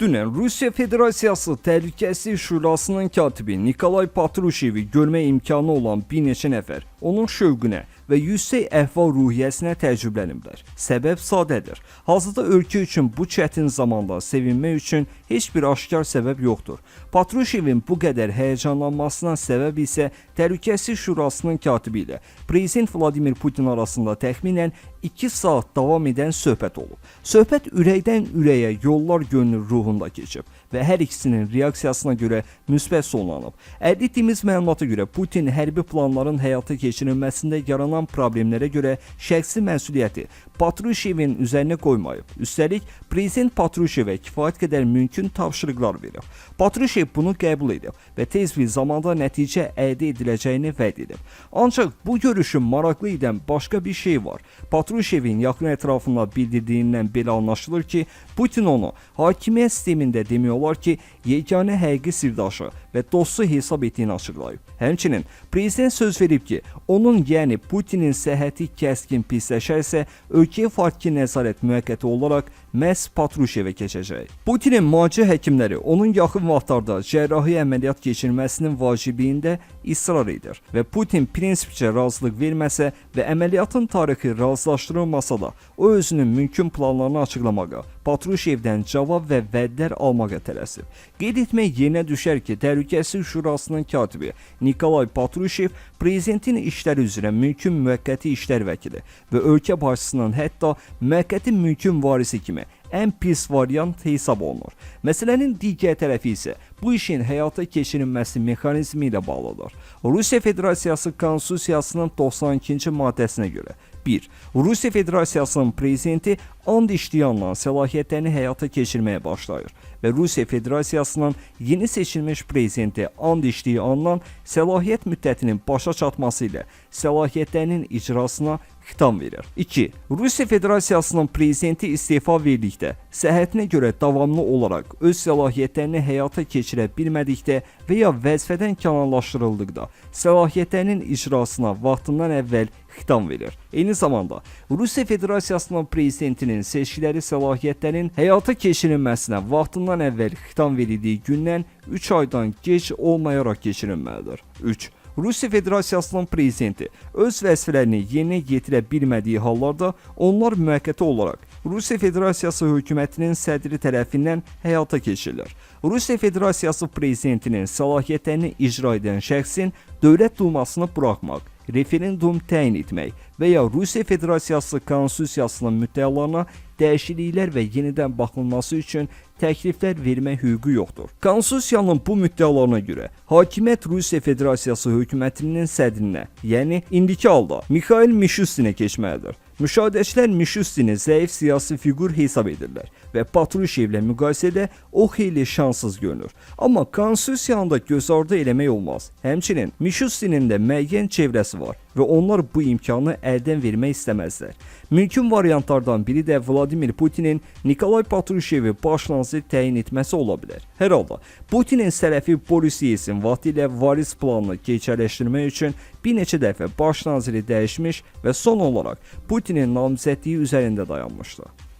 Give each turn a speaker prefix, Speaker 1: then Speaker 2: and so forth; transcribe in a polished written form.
Speaker 1: Dünən Rusiya Federasiyası Təhlükəsizlik Şurasının katibi Nikolay Patrushevi görmə imkanı olan bir neçə nəfər onun şövqünə və yüksək əhval-ruhiyyəsinə təəccübləniblər. Səbəb sadədir. Hazırda ölkə üçün bu çətin zamanda sevinmək üçün heç bir aşkar səbəb yoxdur. Patrushevin bu qədər həyəcanlanmasına səbəb isə Təhlükəsizlik Şurasının katibi ilə Prezident Vladimir Putin arasında təxminən 2 saat davam edən söhbət olub. Söhbət ürəkdən ürəyə yollar gönlü ruhunda keçib və hər ikisinin reaksiyasına görə müsbət sonlanıb. Əldə etdiyimiz məlumata görə Putin hərbi planların həyata keçirilməsində yaranan problemlərə görə şəxsi məsuliyyəti Patrushevin üzərinə qoymayıb. Üstəlik, Prezident Patrushevə kifayət qədər mümkün tapşırıqlar verib. Patrushev bunu qəbul edib və tez bir zamanda nəticə əldə ediləcəyini vəd edib. Ancaq bu görüşün maraqlı edən başqa bir şey var. Patrushevin yaxın ətrafında bildirdiyindən belə anlaşılır ki, Putin onu hakimiyyət sistemində demək olar ki, yeganə həqiqi sirdaşı və dostu hesab etdiyini açıqlayıb. Həmçinin prezident söz verib ki, onun yəni Putinin səhhəti kəskin pisləşərsə, ölkəyə faktiki nəzarət müvəqqəti olaraq məhz Patrushevə keçəcək. Putinin müalicə həkimləri onun yaxın vaxtlarda cərrahi əməliyyat keçirməsinin vacibliyində israr edir və Putin prinsipcə razılıq verməsə və əməliyyatın tarixi razılaşdırılmasa da, o özünün mümkün planlarını açıqlamağa, Patrushevdən cavab və vədlər almağa tələsib. Qeyd etmək yerinə düşər ki, Təhlükəsizlik Şurasının katibi Nikolay Patrushev prezidentin işləri üzrə mümkün müvəqqəti işlər vəkili və ölkə başçısının hətta müvəqqəti mümkün varisi kimi ən pis variant hesab olunur. Məsələnin digər tərəfi isə bu işin həyata keçirilməsi mexanizmi ilə bağlıdır. Rusiya Federasiyası Konstitusiyasının 92-ci maddəsinə görə 1. Rusiya Federasiyasının prezidenti and içdiyi andan səlahiyyətlərini həyata keçirməyə başlayır və Rusiya Federasiyasının yeni seçilmiş prezidenti and içdiyi andan səlahiyyət müddətinin başa çatması ilə səlahiyyətlərinin icrasına xitam verir. 2. Rusiya Federasiyasının prezidenti istefa verdikdə, səhhətinə görə davamlı olaraq öz səlahiyyətlərini həyata keçirə bilmədikdə və ya vəzifədən kənarlaşdırıldıqda səlahiyyətlərinin icrasına vaxtından əvvəl xitam verir. Eyni zamanda Rusiya Federasiyasının prezidentinin seçkiləri səlahiyyətlərin həyata keçirilməsinə vaxtından əvvəl xitam verildiyi gündən 3 aydan gec olmayaraq keçirilməlidir. 3. Rusiya Federasiyasının prezidenti öz vəzifələrini yerinə yetirə bilmədiyi hallarda onlar müvəqqəti olaraq Rusiya Federasiyası hökumətinin sədri tərəfindən həyata keçirilir. Rusiya Federasiyası prezidentinin səlahiyyətlərini icra edən şəxsin Dövlət Dumasını buraxmaq, referendum təyin etmək və ya Rusiya Federasiyası Konstitusiyasının müddəalarına dəyişikliklər və yenidən baxılması üçün təkliflər vermək hüququ yoxdur. Konstitusiyanın bu müddəalarına görə hakimiyyət Rusiya Federasiyası hökumətinin sədrinə, yəni indiki halda Mikhail Mishustinə keçməlidir. Müşahidəçilər Mishustini zəif siyasi fiqur hesab edirlər və Patrushevlə müqayisədə o xeyli şanssız görünür. Amma konstitusiyanı da göz ardı eləmək olmaz. Həmçinin Mishustinin də müəyyən çevrəsi var və onlar bu imkanı əldən vermək istəməzlər. Mümkün variantlardan biri də Vladimir Putinin Nikolay Patrushevi baş nazir təyin etməsi ola bilər. Hər halda Putinin sələfi Boris Yeltsin vaxtilə varis planını keçərləşdirmək üçün bir neçə dəfə baş naziri dəyişmiş və son olaraq Putinin namizədliyi üzərində dayanmışdı.